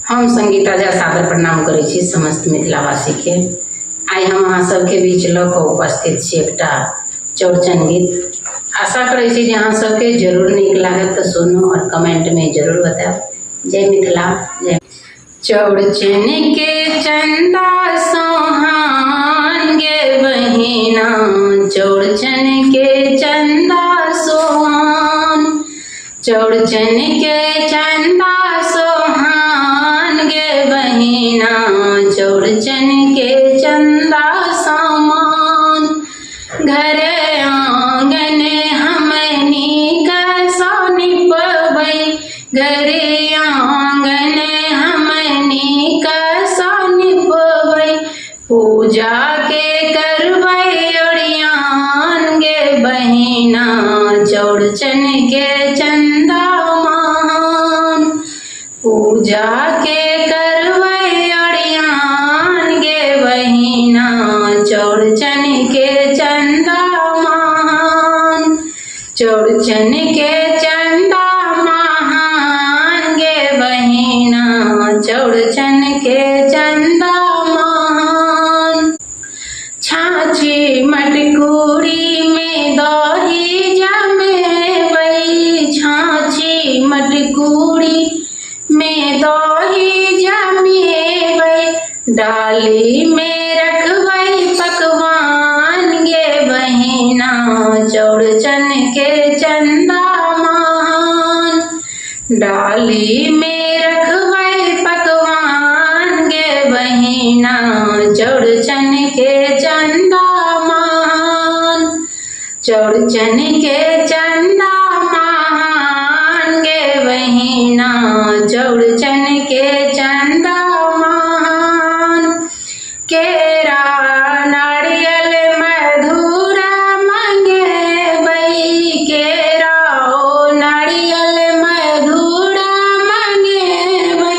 हम संगीता झा सादर प्रणाम करै छी समस्त मिथिलावासी के। आइ हम अहाँ सबके बीच लऽ कऽ उपस्थित छी एकटा चौड़चन गीत। आशा करै छी जे अहाँ सबके जरूर नीक लागत, तऽ सुनू और कमेंट में जरूर बताएब। जय मिथिला जय। चौड़चन के चंदा सोहान गे बहिना, चौड़चन के चंदा सोहान, चौड़चन के चंदा सोहान गे बहिना, चौड़चन के चंदा सामान। घरे आंगन हमनी कैसा निपबै, घरे आंगन हमनी कैसा निपबै, पूजा के करबै ओरियान गे बहिना, चौड़चन के चंदा महान। पूजा के करबै ओरियान गे बहिना, चौड़चन के चंदा महान। चौड़चन के चंदा महान गे बहिना, चौड़चन के चंदा महान। छाछी मटकूरी में दही जमेबै, छाछी मटकूरी में दही जमेबै, डाली में रखबै पकवान गे बहिना, चौड़चन के चंदा महान। डाली में रखबै पकवान गे बहिना, चौड़चन के चंदा महान। चौड़चन के चंदा महान गे बहिना, चौड़चन के चंदा महान। केरा नारियल मधुरा मंगेबै, केरा ओ नारियल मधुरा मंगेबै,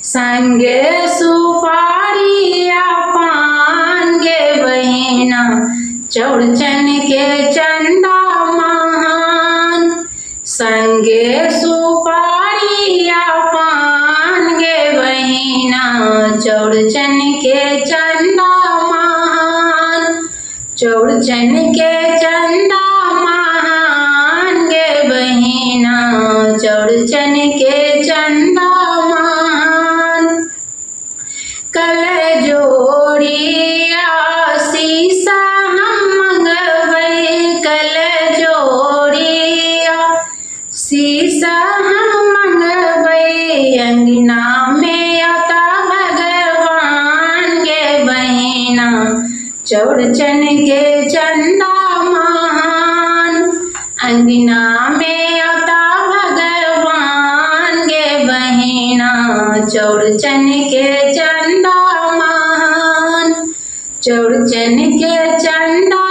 संगे सुपारी आ पान गे बहिना, चौड़चन के चंदा महान। संगे सुपारी आ पान गे बहिना, चौड़चन के चंदा महान। चौड़चन के चंदा महान गे बहिना, चौड़चन के चंदा महान। कल जोड़िया शीशा हम मंगबै, कल जोड़िया शीशा हम मंगबै, अंगना में आता भगवान गे बहिना, चौड़चन के चंदा महान। अंगना में आता भगवान गे बहिना, चौड़चन के चंदा महान। चौड़चन के चंदा